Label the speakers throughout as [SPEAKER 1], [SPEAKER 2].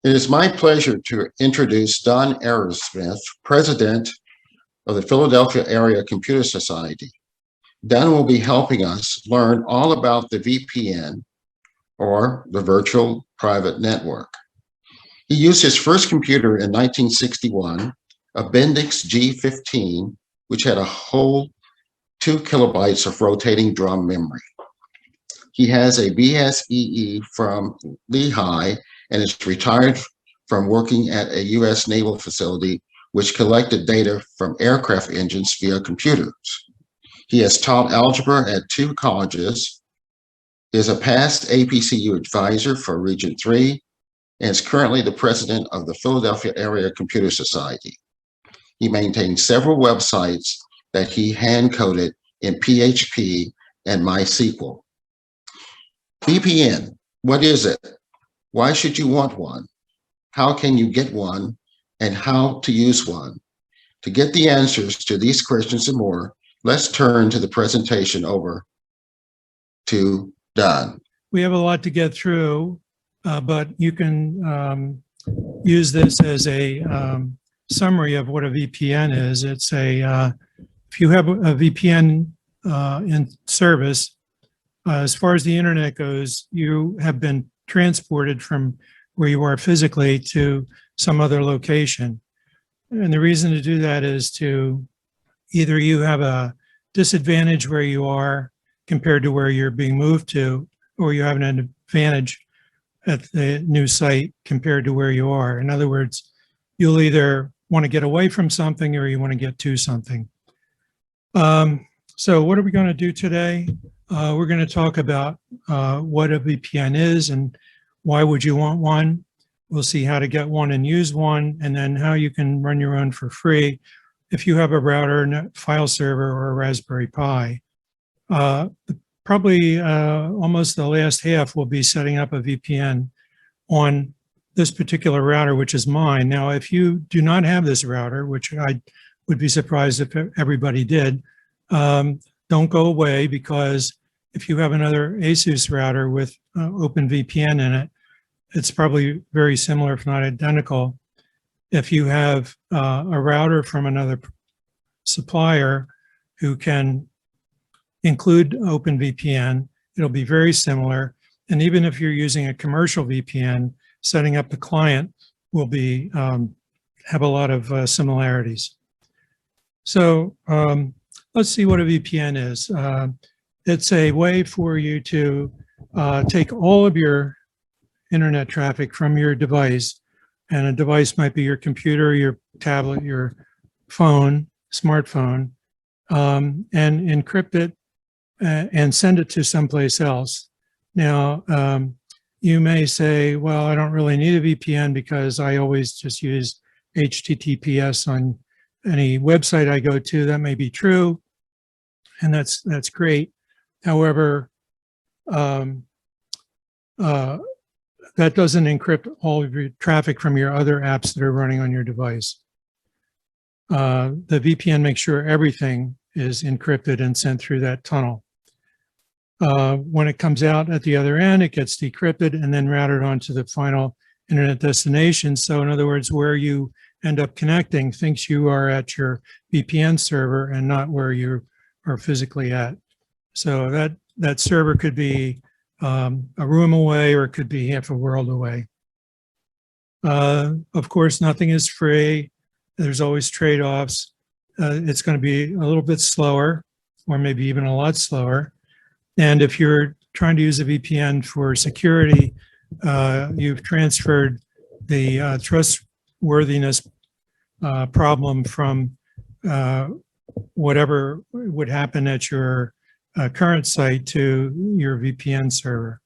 [SPEAKER 1] It is my pleasure to introduce Don Arrowsmith, President of the Philadelphia Area Computer Society. Don will be helping us learn all about the VPN, or the Virtual Private Network. He used his first computer in 1961, a Bendix G15, which had a whole 2 kilobytes of rotating drum memory. He has a BSEE from Lehigh and is retired from working at a U.S. naval facility which collected data from aircraft engines via computers. He has taught algebra at 2 colleges, is a past APCUG advisor for Region 3, and is currently the president of the Philadelphia Area Computer Society. He maintains several websites that he hand-coded in PHP and MySQL. VPN, what is it? Why should you want one? How can you get one? And how to use one? To get the answers to these questions and more, let's turn to the presentation over to Don.
[SPEAKER 2] We have a lot to get through, but you can use this as a summary of what a VPN is. It's if you have a VPN in service, as far as the internet goes, you have been transported from where you are physically to some other location. And the reason to do that is to either you have a disadvantage where you are compared to where you're being moved to, or you have an advantage at the new site compared to where you are. In other words, you'll either want to get away from something or you want to get to something. So what are we going to do today? We're going to talk about what a VPN is and why would you want one. We'll see how to get one and use one, and then how you can run your own for free if you have a router, file server, or a Raspberry Pi. Probably almost the last half will be setting up a VPN on this particular router, which is mine. Now, if you do not have this router, which I would be surprised if everybody did, don't go away, because if you have another ASUS router with OpenVPN in it, it's probably very similar, if not identical. If you have a router from another supplier who can include OpenVPN, it'll be very similar. And even if you're using a commercial VPN, setting up the client will be have a lot of similarities. So let's see what a VPN is. It's a way for you to take all of your internet traffic from your device, and a device might be your computer, your tablet, your phone, smartphone, and encrypt it and send it to someplace else. Now, you may say, well, I don't really need a VPN because I always just use HTTPS on any website I go to. That may be true, and that's great. However, that doesn't encrypt all of your traffic from your other apps that are running on your device. The VPN makes sure everything is encrypted and sent through that tunnel. When it comes out at the other end, it gets decrypted and then routed onto the final internet destination. So in other words, where you end up connecting thinks you are at your VPN server and not where you are physically at. So that server could be a room away, or it could be half a world away. Of course, nothing is free. There's always trade-offs. It's going to be a little bit slower, or maybe even a lot slower. And if you're trying to use a VPN for security, you've transferred the trustworthiness problem from whatever would happen at your current site to your VPN server.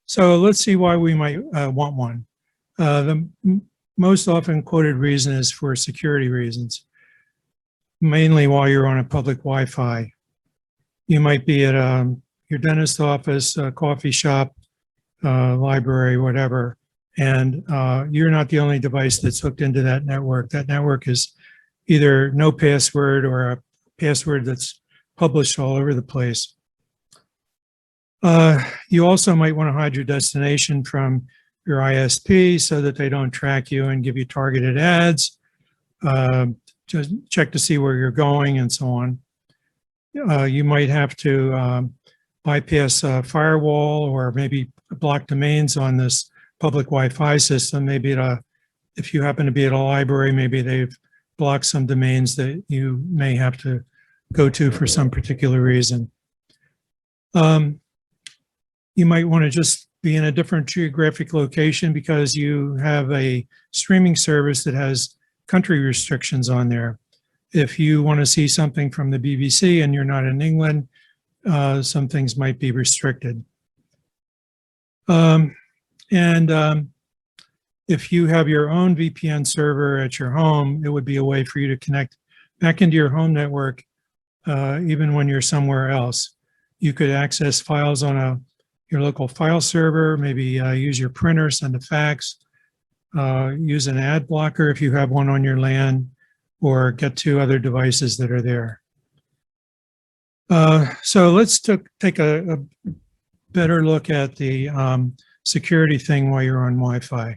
[SPEAKER 2] So let's see why we might want one. The most often quoted reason is for security reasons, mainly while you're on a public Wi-Fi. You might be at your dentist's office, a coffee shop, library, whatever, and you're not the only device that's hooked into that network. That network is either no password or a password that's published all over the place. You also might want to hide your destination from your ISP so that they don't track you and give you targeted ads. Just check to see where you're going and so on. You might have to bypass a firewall or maybe block domains on this public Wi-Fi system. Maybe if you happen to be at a library, maybe they've blocked some domains that you may have to go to for some particular reason. You might want to just be in a different geographic location because you have a streaming service that has country restrictions on there. If you want to see something from the BBC and you're not in England, some things might be restricted. If you have your own VPN server at your home, it would be a way for you to connect back into your home network, even when you're somewhere else. You could access files on your local file server, maybe use your printer, send a fax, use an ad blocker if you have one on your LAN, or get to other devices that are there. So let's take a better look at the security thing while you're on Wi-Fi.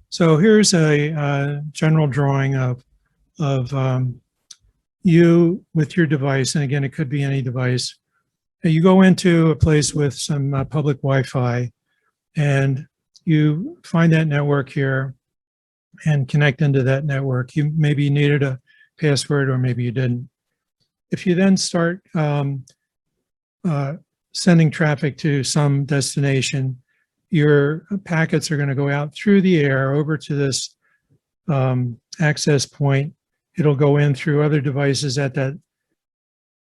[SPEAKER 2] So here's a general drawing of you with your device, and again, it could be any device. You go into a place with some public Wi-Fi, and you find that network here and connect into that network. You maybe needed a password or maybe you didn't. If you then start sending traffic to some destination, your packets are going to go out through the air over to this access point. It'll go in through other devices at that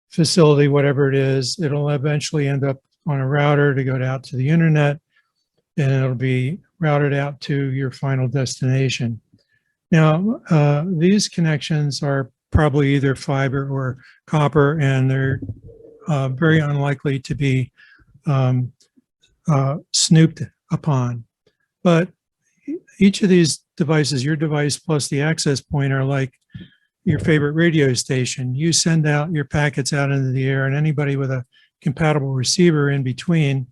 [SPEAKER 2] facility, whatever it is. It'll eventually end up on a router to go out to the internet, and it'll be routed out to your final destination. Now, these connections are probably either fiber or copper, and they're very unlikely to be snooped upon. But each of these devices, your device plus the access point, are like your favorite radio station. You send out your packets out into the air, and anybody with a compatible receiver in between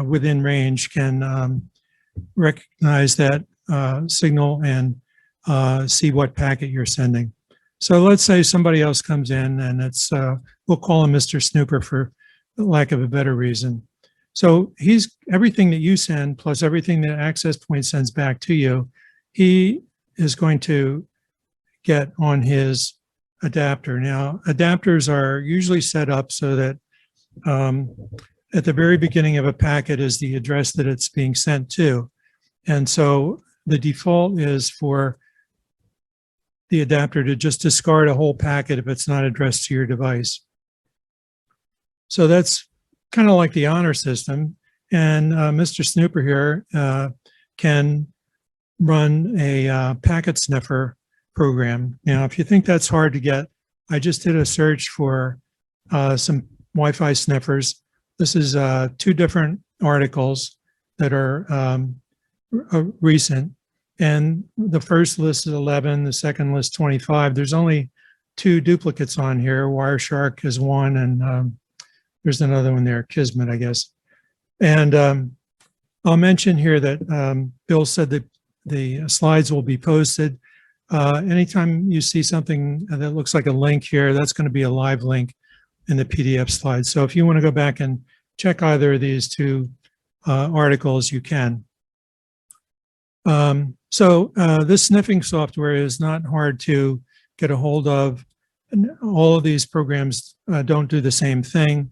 [SPEAKER 2] within range can recognize that signal and see what packet you're sending. So let's say somebody else comes in, and it's we'll call him Mr. Snooper for lack of a better reason. So he's everything that you send plus everything that access point sends back to you, he is going to get on his adapter. Now, adapters are usually set up so that at the very beginning of a packet is the address that it's being sent to. And so the default is for the adapter to just discard a whole packet if it's not addressed to your device. So that's kind of like the honor system. And Mr. Snooper here can run a packet sniffer program. Now, if you think that's hard to get, I just did a search for some Wi-Fi sniffers. This is 2 different articles that are recent. And the first list is 11, the second list 25. There's only 2 duplicates on here. Wireshark is one, and there's another one there, Kismet, I guess. And I'll mention here that Bill said that the slides will be posted. Anytime you see something that looks like a link here, that's going to be a live link in the PDF slides. So if you want to go back and check either of these 2 articles, you can. This sniffing software is not hard to get a hold of. And all of these programs don't do the same thing,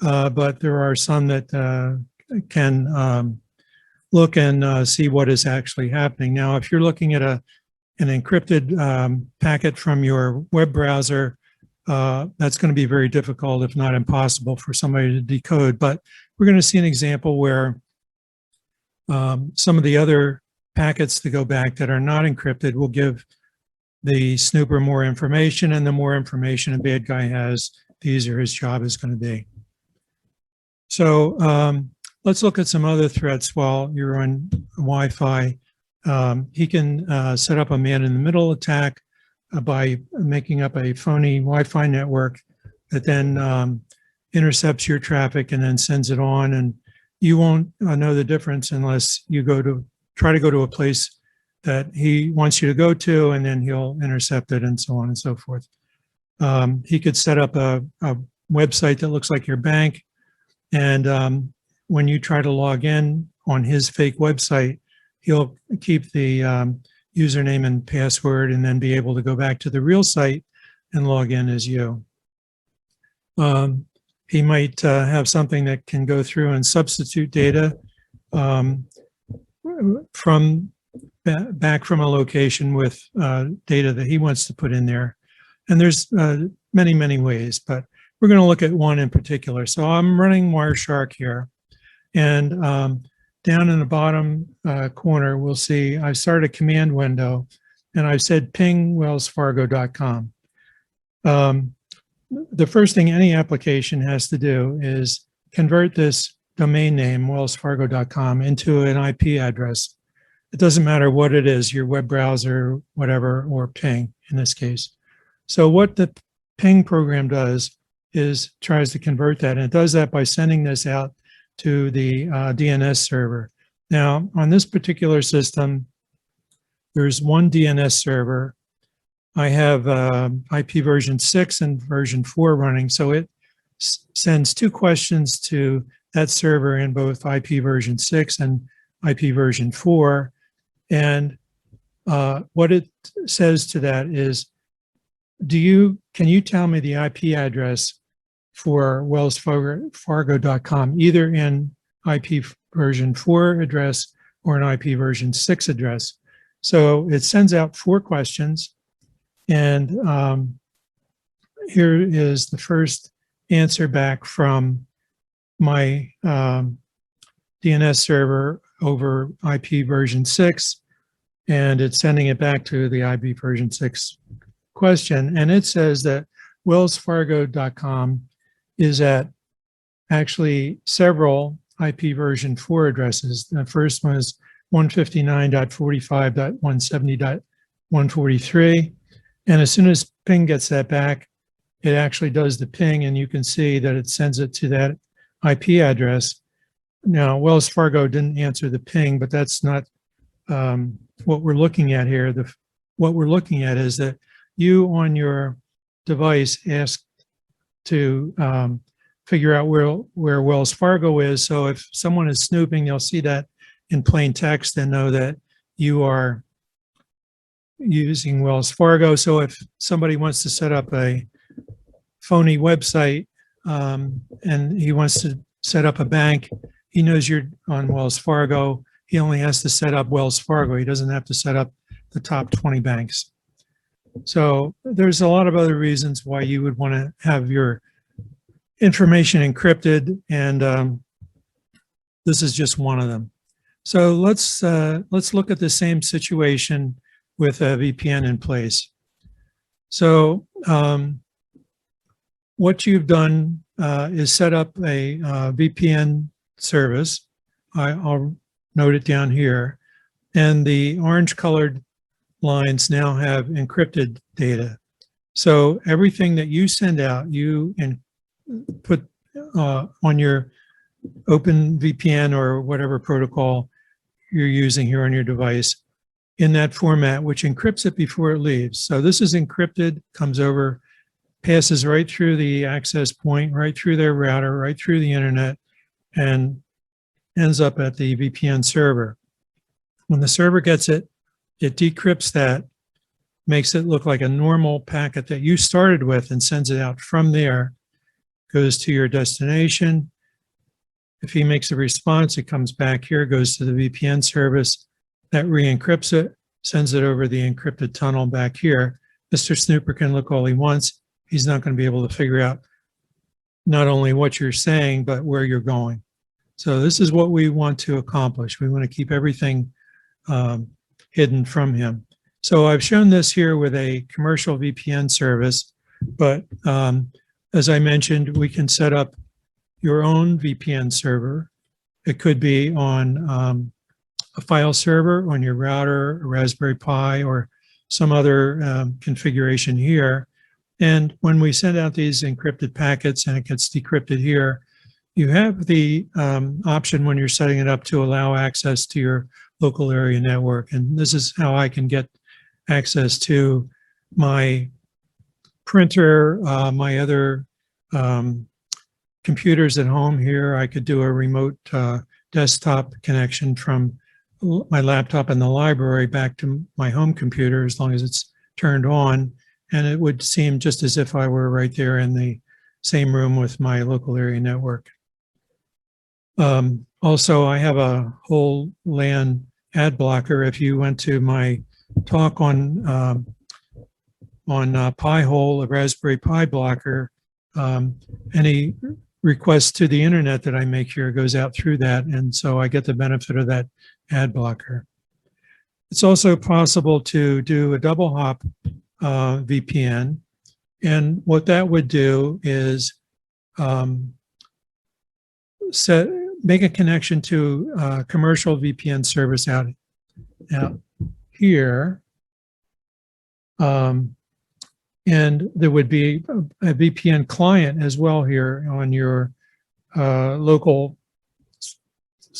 [SPEAKER 2] but there are some that can look and see what is actually happening. Now, if you're looking at an encrypted packet from your web browser, that's going to be very difficult, if not impossible, for somebody to decode. But we're going to see an example where some of the other packets that go back that are not encrypted will give the snooper more information, and the more information a bad guy has, the easier his job is going to be. So let's look at some other threats while you're on Wi-Fi. He can set up a man-in-the-middle attack by making up a phony Wi-Fi network that then intercepts your traffic and then sends it on and you won't know the difference unless you try to go to a place that he wants you to go to, and then he'll intercept it and so on and so forth. He could set up a website that looks like your bank, and when you try to log in on his fake website, he'll keep the username and password and then be able to go back to the real site and log in as you. He might have something that can go through and substitute data from back from a location with data that he wants to put in there. And there's many, many ways, but we're going to look at one in particular. So I'm running Wireshark here, and down in the bottom corner, we'll see I started a command window, and I've said ping wellsfargo.com. The first thing any application has to do is convert this domain name, wellsfargo.com, into an IP address. It doesn't matter what it is, your web browser, whatever, or ping in this case. So what the ping program does is tries to convert that, and it does that by sending this out to the DNS server. Now, on this particular system, there's one DNS server. I have IP version 6 and version 4 running, so it sends two questions to that server in both IP version 6 and IP version 4. And what it says to that is, can you tell me the IP address for wellsfargo.com, either in IP version 4 address or an IP version 6 address? So it sends out 4 questions. And here is the first answer back from my DNS server over IP version 6, and it's sending it back to the IP version 6 question. And it says that wellsfargo.com is at actually several IP version 4 addresses. The first one is 159.45.170.143. And as soon as ping gets that back, it actually does the ping, and you can see that it sends it to that IP address. Now, Wells Fargo didn't answer the ping, but that's not what we're looking at here. What we're looking at is that you on your device asked to figure out where Wells Fargo is. So if someone is snooping, they'll see that in plain text and know that you are using Wells Fargo. So if somebody wants to set up a phony website and he wants to set up a bank, he knows you're on Wells Fargo. He only has to set up Wells Fargo. He doesn't have to set up the top 20 banks. So there's a lot of other reasons why you would want to have your information encrypted, and this is just one of them. So let's look at the same situation with a VPN in place. So what you've done is set up a VPN service. I'll note it down here. And the orange colored lines now have encrypted data. So everything that you send out, you put on your OpenVPN or whatever protocol you're using here on your device in that format, which encrypts it before it leaves. So this is encrypted, comes over, passes right through the access point, right through their router, right through the internet, and ends up at the VPN server. When the server gets it, it decrypts that, makes it look like a normal packet that you started with, and sends it out from there, goes to your destination. If he makes a response, it comes back here, goes to the VPN service, that re-encrypts it, sends it over the encrypted tunnel back here. Mr. Snooper can look all he wants. He's not going to be able to figure out not only what you're saying, but where you're going. So this is what we want to accomplish. We want to keep everything hidden from him. So I've shown this here with a commercial VPN service, but as I mentioned, we can set up your own VPN server. It could be on a file server on your router, a Raspberry Pi, or some other configuration here. And when we send out these encrypted packets and it gets decrypted here, You have the option when you're setting it up to allow access to your local area network. And this is how I can get access to my printer, my other computers at home here. I could do a remote desktop connection from my laptop in the library back to my home computer as long as it's turned on. And it would seem just as if I were right there in the same room with my local area network. Also, I have a whole LAN ad blocker. If you went to my talk on Pi-hole, a Raspberry Pi blocker, any request to the internet that I make here goes out through that. And so I get the benefit of that ad blocker. It's also possible to do a double hop VPN. And what that would do is make a connection to a commercial VPN service out here. And there would be a VPN client as well here on your local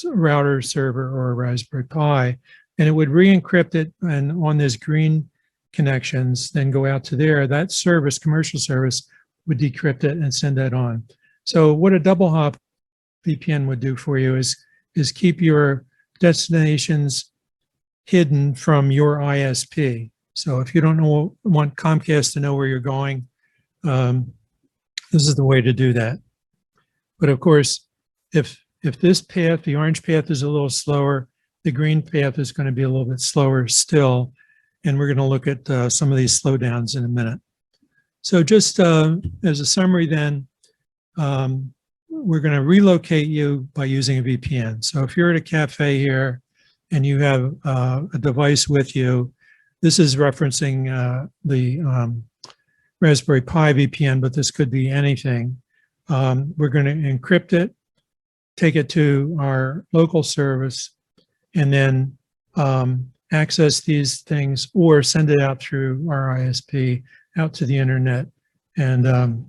[SPEAKER 2] router server or Raspberry Pi. And it would re-encrypt it and on this green connections, then go out to there. That service, commercial service, would decrypt it and send that on. So what a double hop VPN would do for you is keep your destinations hidden from your ISP. So if you don't want Comcast to know where you're going, this is the way to do that. But of course, if this path, the orange path, is a little slower, the green path is going to be a little bit slower still. And we're going to look at some of these slowdowns in a minute. So just as a summary then, we're going to relocate you by using a VPN. So if you're at a cafe here and you have a device with you, this is referencing the Raspberry Pi VPN, but this could be anything. We're going to encrypt it, take it to our local service, and then access these things or send it out through our ISP out to the internet. And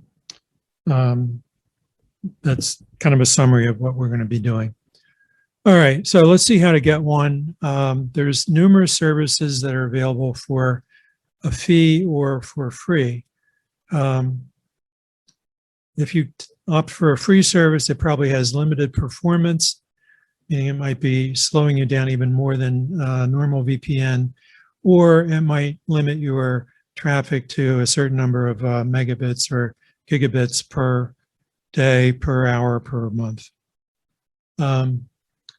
[SPEAKER 2] that's kind of a summary of what we're going to be doing. All right, so let's see how to get one. There's numerous services that are available for a fee or for free. If you opt for a free service, it probably has limited performance, meaning it might be slowing you down even more than normal VPN, or it might limit your traffic to a certain number of megabits or gigabits per day, per hour, per month.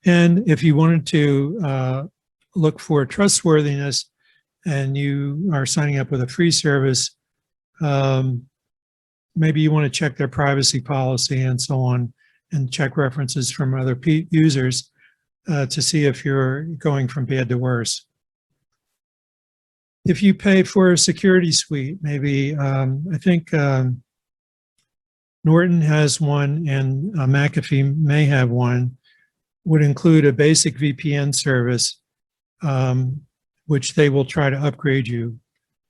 [SPEAKER 2] And if you wanted to look for trustworthiness and you are signing up with a free service, maybe you want to check their privacy policy and so on, and check references from other users to see if you're going from bad to worse. If you pay for a security suite, maybe I think Norton has one and McAfee may have one, would include a basic VPN service, which they will try to upgrade you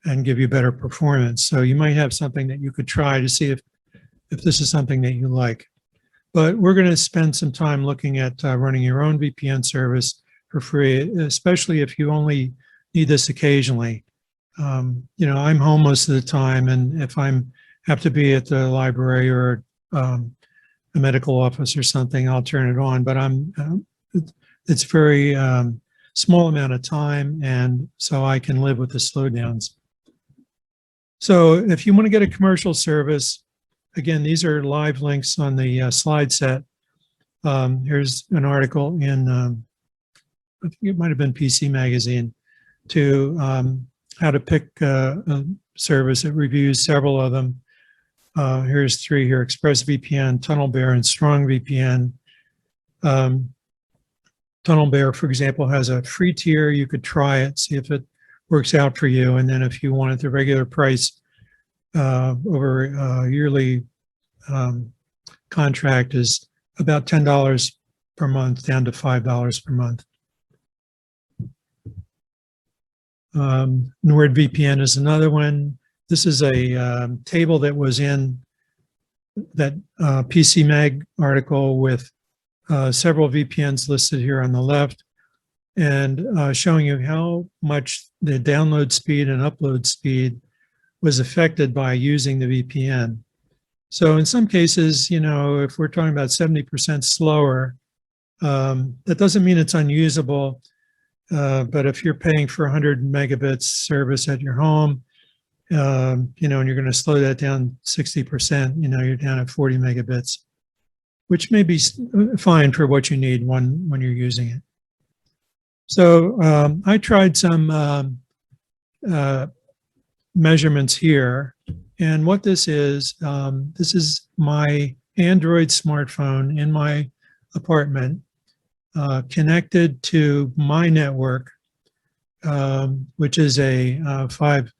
[SPEAKER 2] and give you better performance. So you might have something that you could try to see if this is something that you like. But we're going to spend some time looking at running your own VPN service for free, especially if you only need this occasionally. You know, I'm home most of the time, and if I'm have to be at the library or a medical office or something, I'll turn it on. But it's very small amount of time, and so I can live with the slowdowns. So if you want to get a commercial service, again, these are live links on the slide set. Here's an article in, I think it might have been PC Magazine, to how to pick a service. It reviews several of them. Here's three here: ExpressVPN, TunnelBear, and StrongVPN. TunnelBear, for example, has a free tier. You could try it, see if it works out for you. And then if you wanted the regular price over a yearly contract is about $10 per month down to $5 per month. NordVPN is another one. This is a table that was in PC Mag article with several VPNs listed here on the left, and showing you how much the download speed and upload speed was affected by using the VPN. So in some cases, you know, if we're talking about 70% slower, that doesn't mean it's unusable. But if you're paying for 100 megabits service at your home, you know, and you're going to slow that down 60%, you know, you're down at 40 megabits, which may be fine for what you need when you're using it. So I tried some measurements here. And what this is my Android smartphone in my apartment connected to my network, which is a 5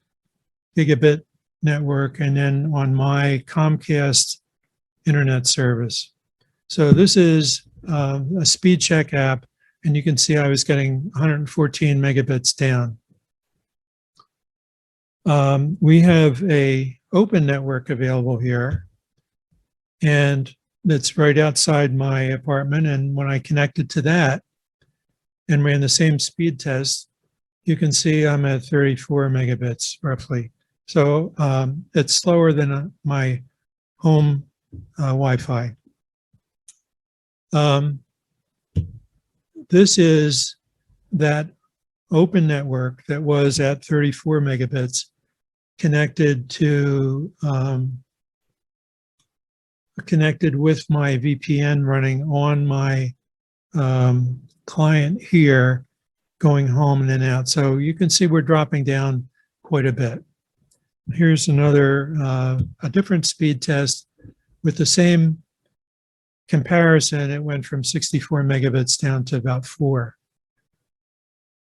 [SPEAKER 2] gigabit network, and then on my Comcast internet service. So this is a speed check app, and you can see I was getting 114 megabits down. We have a open network available here, and that's right outside my apartment. And when I connected to that and ran the same speed test, you can see I'm at 34 megabits roughly. So it's slower than my home Wi-Fi. This is that open network that was at 34 megabits connected to connected with my VPN running on my client here, going home and then out. So you can see we're dropping down quite a bit. Here's another, a different speed test with the same comparison. It went from 64 megabits down to about 4.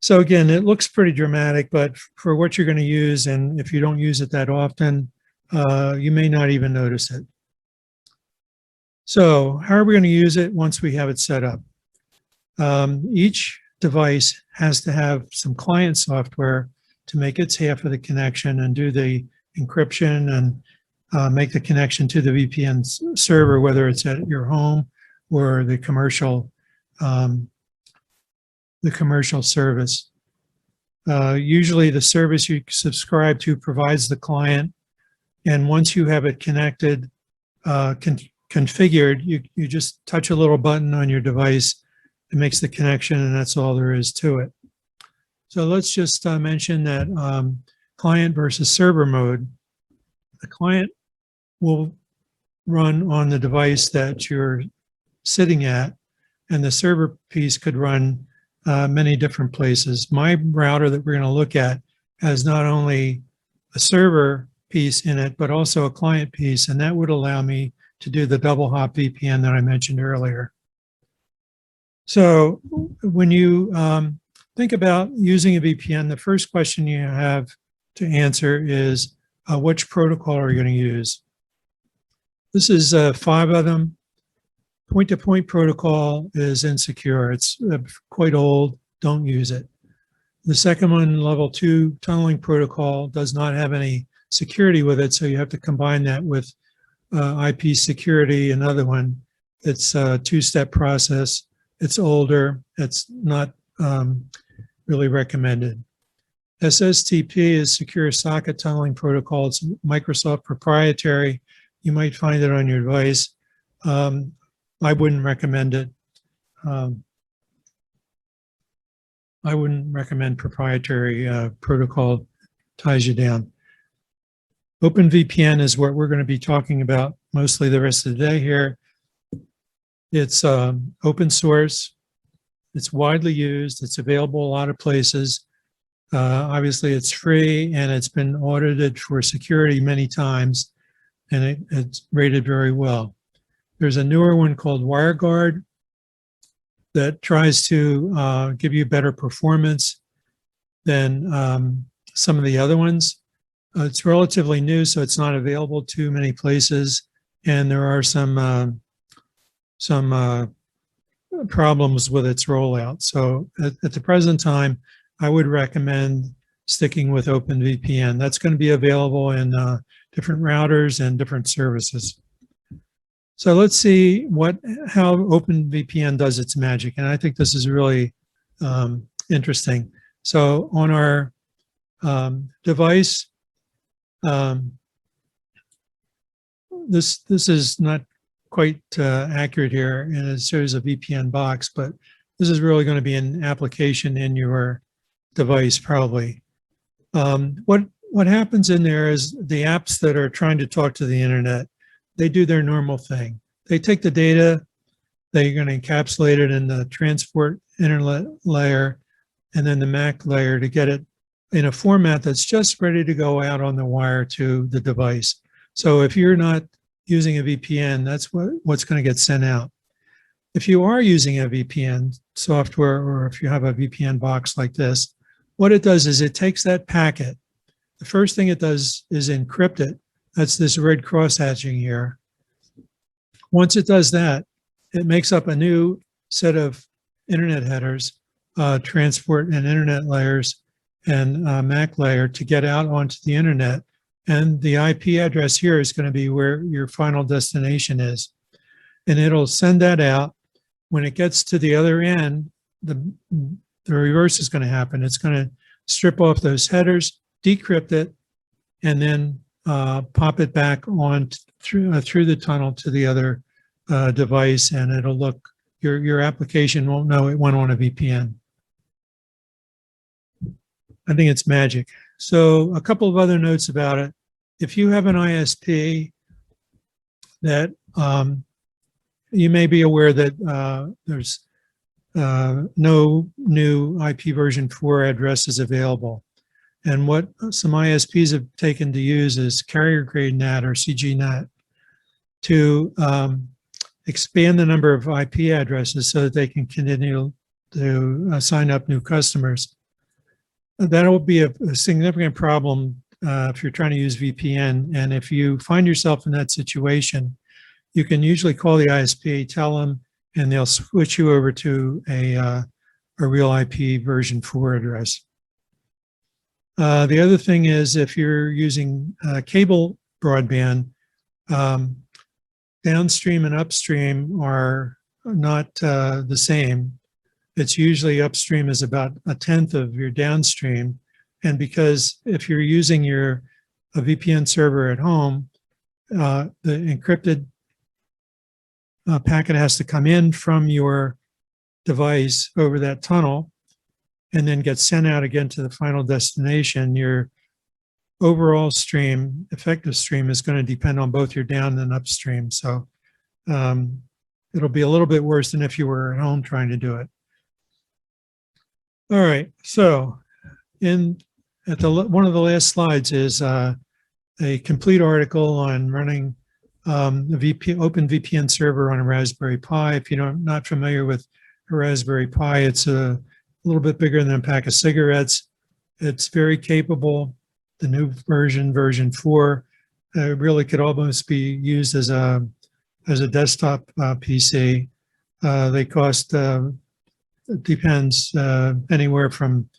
[SPEAKER 2] So again, it looks pretty dramatic, but for what you're going to use, and if you don't use it that often, you may not even notice it. So how are we going to use it once we have it set up? Each device has to have some client software to make its half of the connection and do the encryption and make the connection to the VPN server, whether it's at your home or the commercial service. Usually the service you subscribe to provides the client, and once you have it connected, configured, you just touch a little button on your device, it makes the connection, and that's all there is to it. So let's just mention that client versus server mode. The client will run on the device that you're sitting at, and the server piece could run many different places. My router that we're going to look at has not only a server piece in it, but also a client piece, and that would allow me to do the double hop VPN that I mentioned earlier. So when you think about using a VPN, the first question you have to answer is which protocol are you going to use? This is 5 of them. Point-to-point protocol is insecure. It's quite old. Don't use it. The second one, level 2 tunneling protocol, does not have any security with it, so you have to combine that with IP security, another one. It's a 2-step process. It's older. It's not really recommended. SSTP is secure socket tunneling protocol. It's Microsoft proprietary. You might find it on your device. I wouldn't recommend it. I wouldn't recommend proprietary protocol, ties you down. OpenVPN is what we're going to be talking about mostly the rest of the day here. It's open source. It's widely used. It's available a lot of places. Obviously, it's free, and it's been audited for security many times, and it's rated very well. There's a newer one called WireGuard that tries to give you better performance than some of the other ones. It's relatively new, so it's not available to many places, and there are some problems with its rollout. So at the present time, I would recommend sticking with OpenVPN. That's going to be available in different routers and different services. So let's see how OpenVPN does its magic. And I think this is really interesting. So on our device, this is not quite accurate here, and it shows a VPN box, but this is really going to be an application in your device probably. What happens in there is the apps that are trying to talk to the internet, they do their normal thing. They take the data, they're going to encapsulate it in the transport internet layer and then the MAC layer to get it in a format that's just ready to go out on the wire to the device. So if you're not using a VPN, that's what's going to get sent out. If you are using a VPN software, or if you have a VPN box like this, what it does is it takes that packet. The first thing it does is encrypt it. That's this red cross hatching here. Once it does that, it makes up a new set of internet headers, transport and internet layers, and MAC layer to get out onto the internet. And the IP address here is going to be where your final destination is. And it'll send that out. When it gets to the other end, the reverse is going to happen. It's going to strip off those headers, decrypt it, and then pop it back on through the tunnel to the other device, and it'll look, your application won't know it went on a VPN. I think it's magic. So a couple of other notes about it. If you have an ISP that you may be aware that there's no new IP version 4 addresses available. And what some ISPs have taken to use is carrier grade NAT or CGNAT to expand the number of IP addresses so that they can continue to sign up new customers. That will be a significant problem if you're trying to use VPN. And if you find yourself in that situation, you can usually call the ISP, tell them, and they'll switch you over to a real IP version 4 address. The other thing is, if you're using cable broadband, downstream and upstream are not the same. It's usually upstream is about 1/10 of your downstream. And because if you're using a VPN server at home, the encrypted packet has to come in from your device over that tunnel and then get sent out again to the final destination. Your overall stream, effective stream, is going to depend on both your down and upstream. So it'll be a little bit worse than if you were at home trying to do it. All right, so one of the last slides is a complete article on running the OpenVPN server on a Raspberry Pi. If you're not familiar with a Raspberry Pi, it's a little bit bigger than a pack of cigarettes. It's very capable. The new version 4, really could almost be used as a desktop PC. They cost, it depends, anywhere from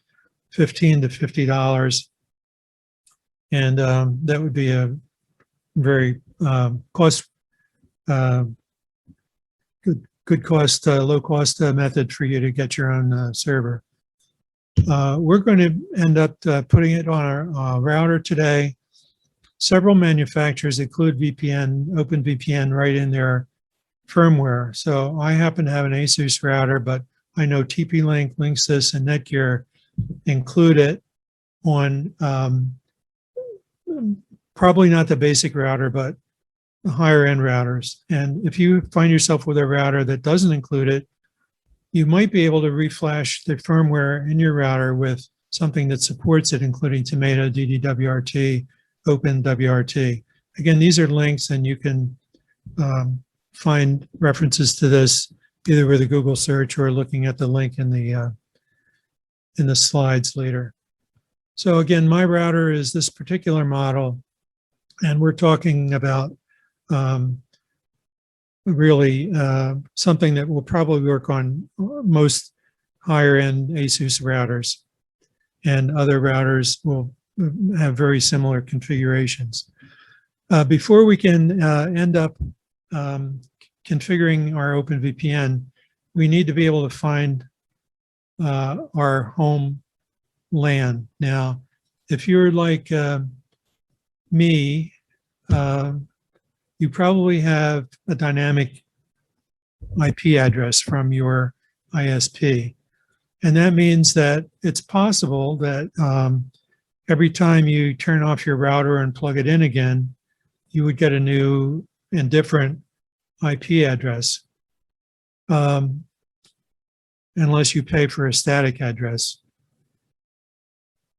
[SPEAKER 2] $15 to $50. And that would be a very good cost, low cost method for you to get your own server. We're going to end up putting it on our router today. Several manufacturers include OpenVPN right in their firmware. So I happen to have an ASUS router, but I know TP-Link, Linksys, and Netgear include it on probably not the basic router, but the higher end routers. And if you find yourself with a router that doesn't include it, you might be able to reflash the firmware in your router with something that supports it, including Tomato, DDWRT, OpenWRT. Again, these are links, and you can find references to this either with a Google search or looking at the link in the slides later. So again, my router is this particular model, and we're talking about really something that will probably work on most higher end ASUS routers, and other routers will have very similar configurations. Before we can end up configuring our OpenVPN, we need to be able to find our home LAN. Now, if you're like me, you probably have a dynamic IP address from your ISP. And that means that it's possible that every time you turn off your router and plug it in again, you would get a new and different IP address, unless you pay for a static address.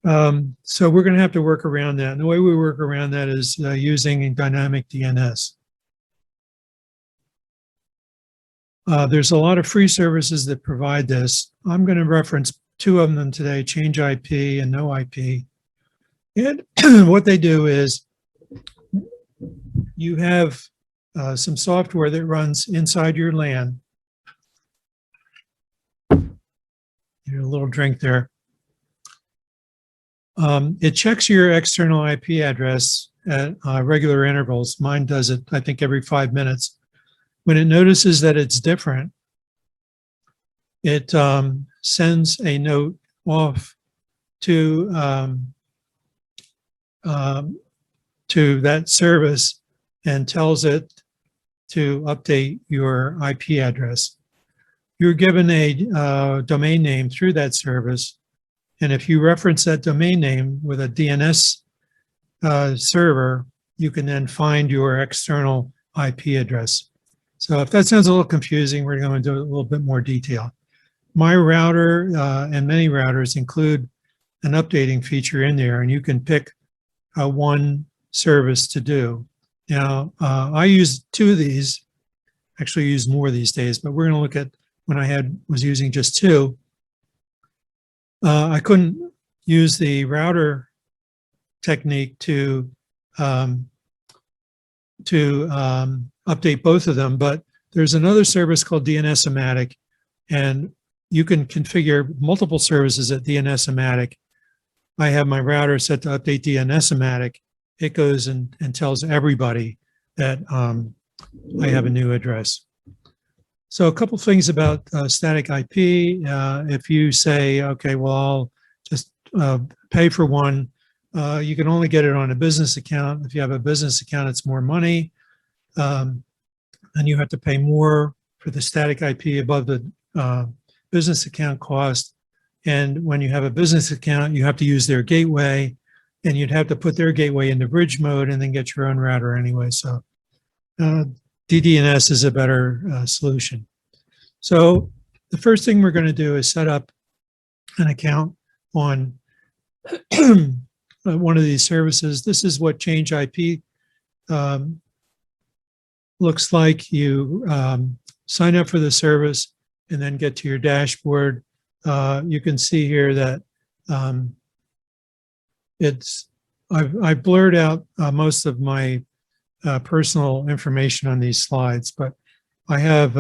[SPEAKER 2] So we're going to have to work around that. And the way we work around that is using dynamic DNS. There's a lot of free services that provide this. I'm going to reference two of them today, Change IP and No IP. And what they do is you have some software that runs inside your LAN. Get a little drink there. It checks your external IP address at regular intervals. Mine does it, I think, every 5 minutes. When it notices that it's different, it sends a note off to that service and tells it to update your IP address. You're given a domain name through that service, and if you reference that domain name with a DNS server, you can then find your external IP address. So if that sounds a little confusing, we're going to do a little bit more detail. My router and many routers include an updating feature in there, and you can pick one service to do. Now, I use two of these, actually use more these days, but we're going to look at when I was using just two. I couldn't use the router technique to update both of them, but there's another service called dnsimatic, and you can configure multiple services at dnsimatic. I have my router set to update dnsimatic. It goes and tells everybody that I have a new address. So a couple things about static IP. If you say, okay, well, I'll just pay for one, you can only get it on a business account. If you have a business account, it's more money. And you have to pay more for the static IP above the business account cost. And when you have a business account, you have to use their gateway, and you'd have to put their gateway into bridge mode and then get your own router anyway. So DDNS is a better solution. So the first thing we're going to do is set up an account on one of these services. This is what Change IP looks like. You sign up for the service and then get to your dashboard. You can see here that I've blurred out most of my personal information on these slides, but I have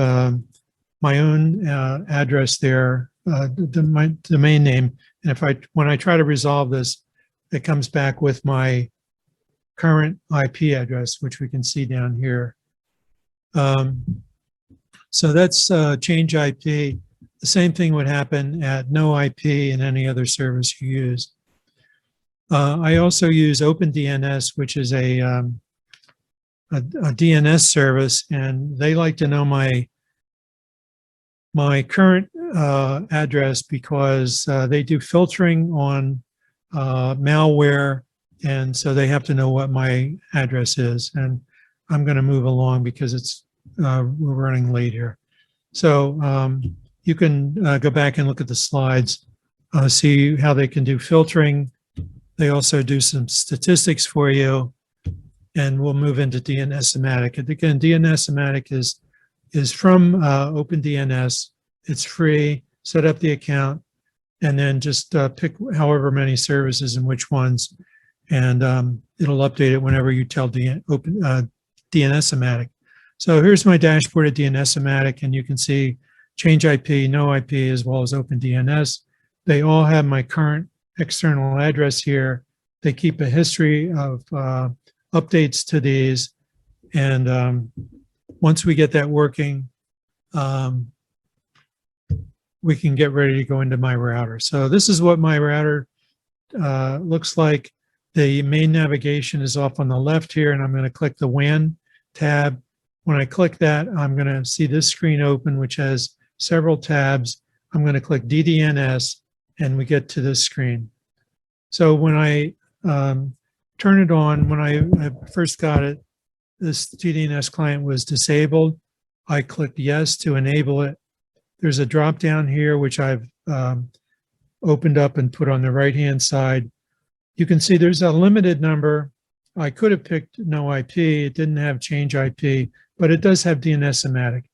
[SPEAKER 2] my own address there, my domain name, and when I try to resolve this, it comes back with my current IP address, which we can see down here. So that's Change IP. The same thing would happen at No IP and any other service you use. I also use OpenDNS, which is a DNS service, and they like to know my current address because they do filtering on malware, and so they have to know what my address is. And I'm going to move along because we're running late here. So you can go back and look at the slides, see how they can do filtering. They also do some statistics for you, and we'll move into dnsimatic. And again, dnsimatic is from OpenDNS. It's free. Set up the account, and then just pick however many services and which ones, and it'll update it whenever you tell dnsimatic. So here's my dashboard at dnsimatic, and you can see Change IP, No IP, as well as OpenDNS. They all have my current external address here. They keep a history of updates to these, and once we get that working, we can get ready to go into my router. So this is what my router looks like. The main navigation is off on the left here, and I'm going to click the WAN tab. When I click that, I'm going to see this screen open, which has several tabs. I'm going to click DDNS, and we get to this screen. So when I turn it on, when I first got it, this DDNS client was disabled. I clicked yes to enable it. There's a drop down here, which I've opened up and put on the right-hand side. You can see there's a limited number. I could have picked no IP. It didn't have change IP, but it does have dnsimatic.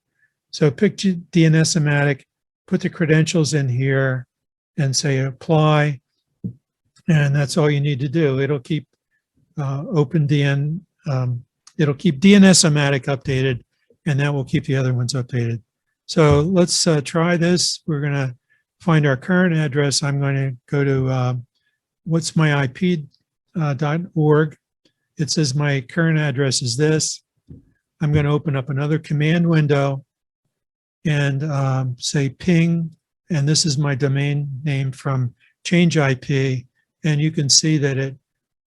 [SPEAKER 2] So pick dnsimatic, put the credentials in here and say apply. And that's all you need to do. It'll keep OpenDN, it'll keep dnsimatic updated, and that will keep the other ones updated. So let's try this. We're going to find our current address. I'm going to go to what's my IP.org. It says my current address is this. I'm going to open up another command window and say ping, and this is my domain name from change IP, and you can see that it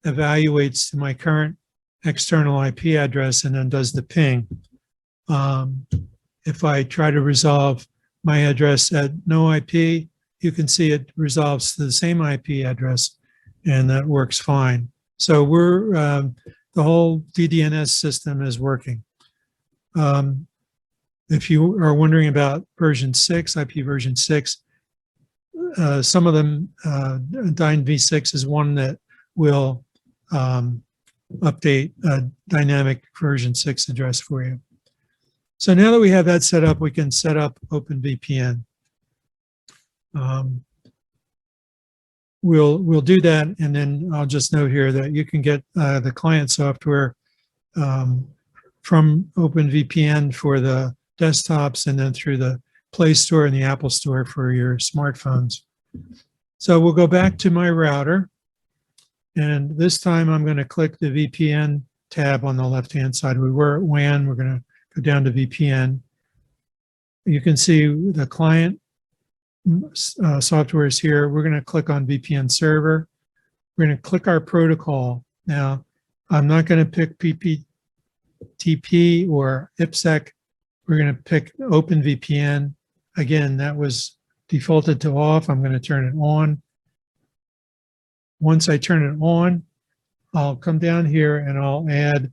[SPEAKER 2] evaluates my current external IP address and then does the ping. If I try to resolve my address at no IP, you can see it resolves to the same IP address, and that works fine. So we're the whole DDNS system is working. If you are wondering about version 6, IP version 6, some of them, DynV6 is one that will update a dynamic version 6 address for you. So now that we have that set up, we can set up OpenVPN. We'll do that, and then I'll just note here that you can get the client software from OpenVPN for the desktops and then through the Play Store and the Apple Store for your smartphones. So we'll go back to my router, and this time I'm going to click the VPN tab on the left-hand side. We were at WAN, we're going to go down to VPN. You can see the client software is here. We're going to click on VPN server. We're going to click our protocol. Now, I'm not going to pick PPTP or IPSec. We're going to pick OpenVPN. Again, that was defaulted to off. I'm going to turn it on. Once I turn it on, I'll come down here and I'll add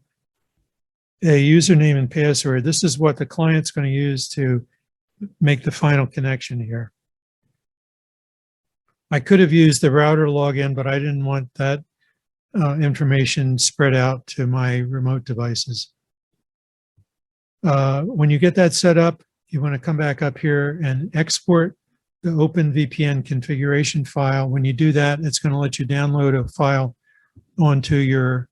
[SPEAKER 2] a username and password. This is what the client's going to use to make the final connection here. I could have used the router login, but I didn't want that information spread out to my remote devices. When you get that set up, you want to come back up here and export the OpenVPN configuration file. When you do that, it's going to let you download a file onto your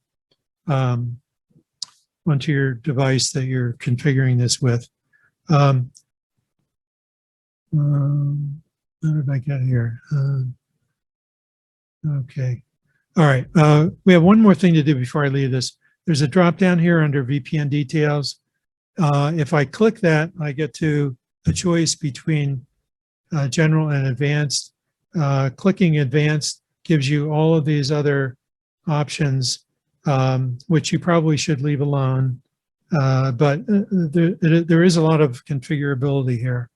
[SPEAKER 2] device that you're configuring this with. How did I get here? Okay. All right. We have one more thing to do before I leave this. There's a drop down here under VPN details. If I click that, I get to a choice between general and advanced. Clicking advanced gives you all of these other options, which you probably should leave alone. But there is a lot of configurability here.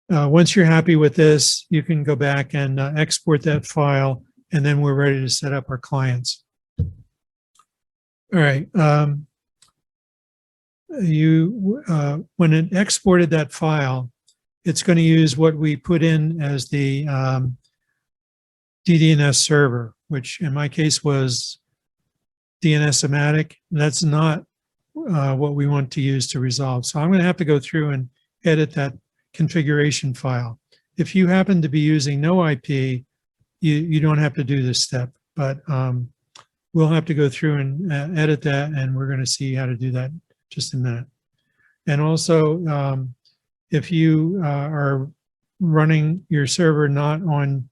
[SPEAKER 2] Once you're happy with this, you can go back and export that file, and then we're ready to set up our clients. All right. When it exported that file, it's going to use what we put in as the DDNS server, which in my case was dnsimatic. That's not what we want to use to resolve. So I'm going to have to go through and edit that configuration file. If you happen to be using no IP, you don't have to do this step, but we'll have to go through and edit that, and we're going to see how to do that in just a minute. And also, if you are running your server not on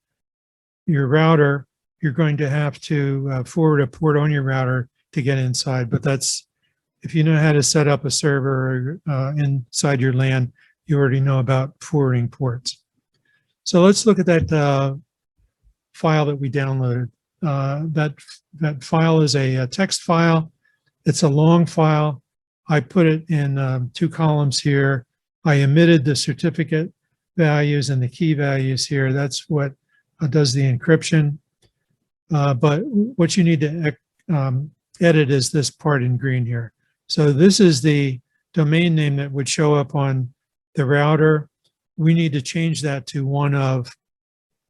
[SPEAKER 2] your router, you're going to have to forward a port on your router to get inside, but that's if you know how to set up a server inside your LAN, you already know about forwarding ports. So let's look at that file that we downloaded. That file is a text file. It's a long file. I put it in 2 columns here. I omitted the certificate values and the key values here. That's what does the encryption. But what you need to edit is this part in green here. So this is the domain name that would show up on the router. We need to change that to one of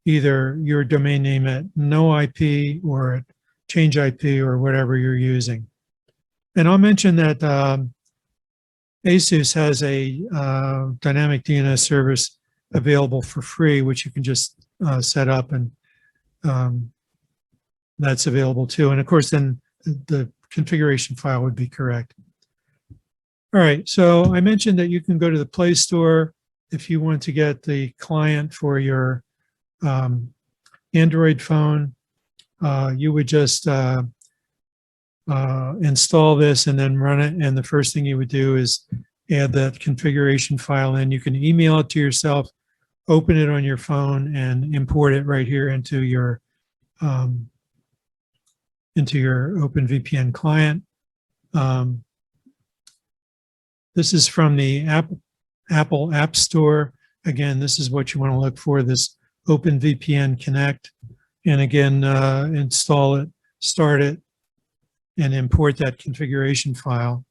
[SPEAKER 2] either your domain name at no IP or at change IP or whatever you're using. And I'll mention that ASUS has a dynamic DNS service available for free, which you can just set up, and that's available too. And of course, then the configuration file would be correct. All right, so I mentioned that you can go to the Play Store if you want to get the client for your Android phone. You would just install this and then run it. And the first thing you would do is add that configuration file in. You can email it to yourself, open it on your phone, and import it right here into your OpenVPN client. This is from the Apple App Store. Again, this is what you want to look for, this OpenVPN Connect. And again, install it, start it, and import that configuration file.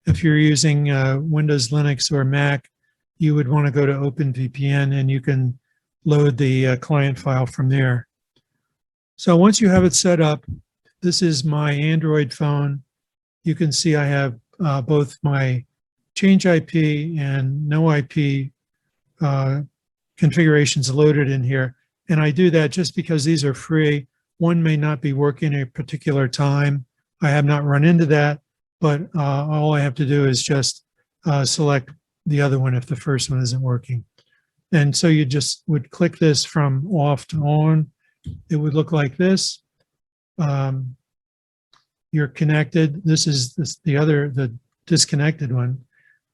[SPEAKER 2] If you're using Windows, Linux, or Mac, you would want to go to OpenVPN, and you can load the client file from there. So once you have it set up, this is my Android phone. You can see I have both my change IP and no IP configurations loaded in here. And I do that just because these are free. One may not be working at a particular time. I have not run into that, but all I have to do is just select the other one if the first one isn't working. And so you just would click this from off to on. It would look like this. You're connected. This is the disconnected one.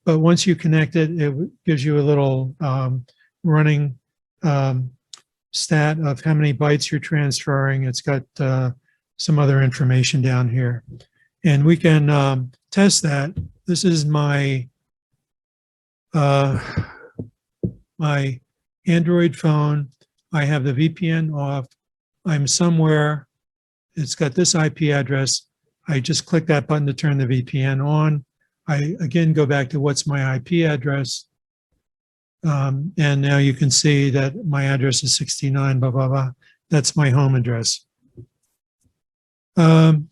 [SPEAKER 2] But once you connect it, it gives you a little running stat of how many bytes you're transferring. It's got some other information down here. And we can test that. This is my my Android phone. I have the VPN off. I'm somewhere. It's got this IP address. I just click that button to turn the VPN on. I again go back to what's my IP address. And now you can see that my address is 69, blah, blah, blah. That's my home address. I'm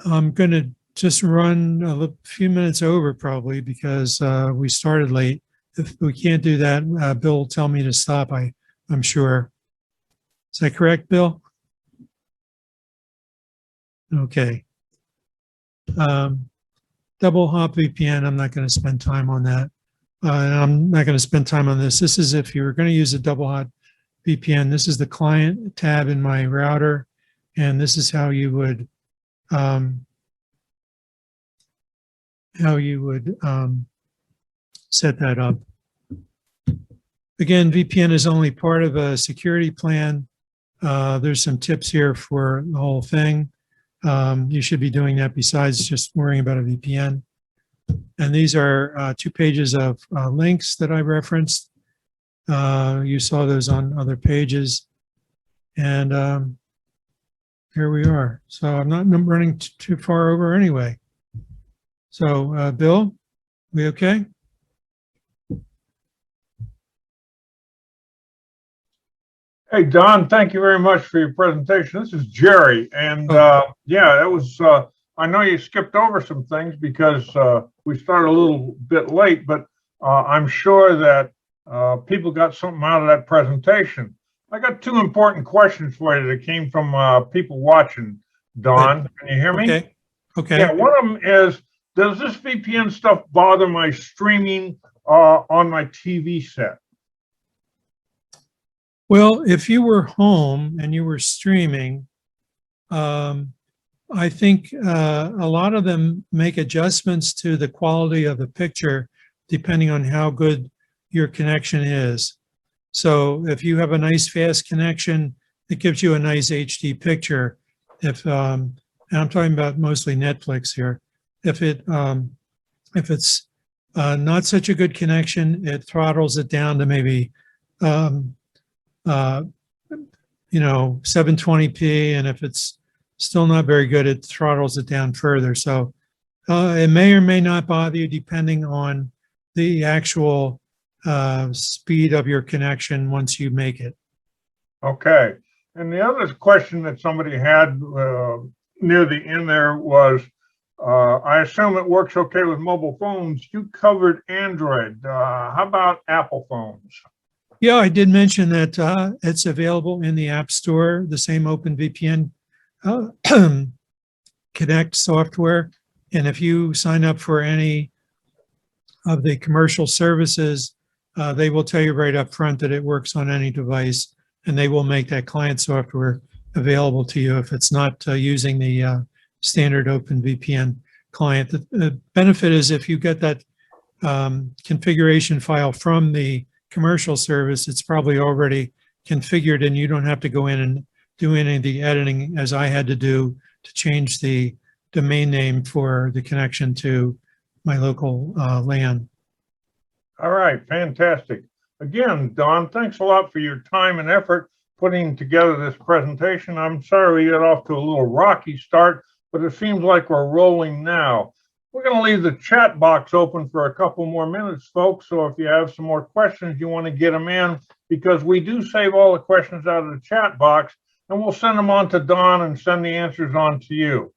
[SPEAKER 2] going to just run a few minutes over probably because we started late. If we can't do that, Bill will tell me to stop, I'm sure. Is that correct, Bill? Okay. Double hop VPN, I'm not going to spend time on that. And I'm not going to spend time on this. This is if you're going to use a double hop VPN. This is the client tab in my router, and this is how you would set that up. Again, VPN is only part of a security plan. There's some tips here for the whole thing. You should be doing that besides just worrying about a VPN. And these are 2 pages of links that I referenced. You saw those on other pages. And here we are. So I'm not running too far over anyway. So Bill, we okay?
[SPEAKER 3] Hey, Don, thank you very much for your presentation. This is Jerry. And yeah, that was, I know you skipped over some things because we started a little bit late, but I'm sure that people got something out of that presentation. I got 2 important questions for you that came from people watching, Don. Can you hear me?
[SPEAKER 2] Okay. Okay.
[SPEAKER 3] Yeah, one of them is, does this VPN stuff bother my streaming on my TV set?
[SPEAKER 2] Well, if you were home and you were streaming, I think a lot of them make adjustments to the quality of the picture depending on how good your connection is. So if you have a nice fast connection, it gives you a nice HD picture. If and I'm talking about mostly Netflix here. If it's not such a good connection, it throttles it down to maybe 720p, and if it's still not very good, it throttles it down further. So it may or may not bother you depending on the actual speed of your connection once you make it.
[SPEAKER 3] Okay. And the other question that somebody had near the end there was, I assume it works okay with mobile phones. You covered Android. How about Apple phones?
[SPEAKER 2] Yeah, I did mention that it's available in the App Store, the same OpenVPN Connect software. And if you sign up for any of the commercial services, they will tell you right up front that it works on any device, and they will make that client software available to you if it's not using the standard OpenVPN client. The benefit is if you get that configuration file from the commercial service, it's probably already configured and you don't have to go in and do any of the editing as I had to do to change the domain name for the connection to my local LAN.
[SPEAKER 3] All right, fantastic. Again, Don, thanks a lot for your time and effort putting together this presentation. I'm sorry we got off to a little rocky start, but it seems like we're rolling now. We're going to leave the chat box open for a couple more minutes, folks. So if you have some more questions, you want to get them in, because we do save all the questions out of the chat box, and we'll send them on to Don and send the answers on to you.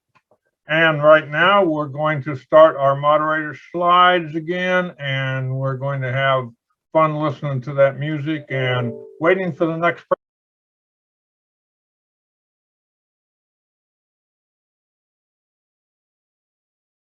[SPEAKER 3] And right now, we're going to start our moderator slides again, and we're going to have fun listening to that music and waiting for the next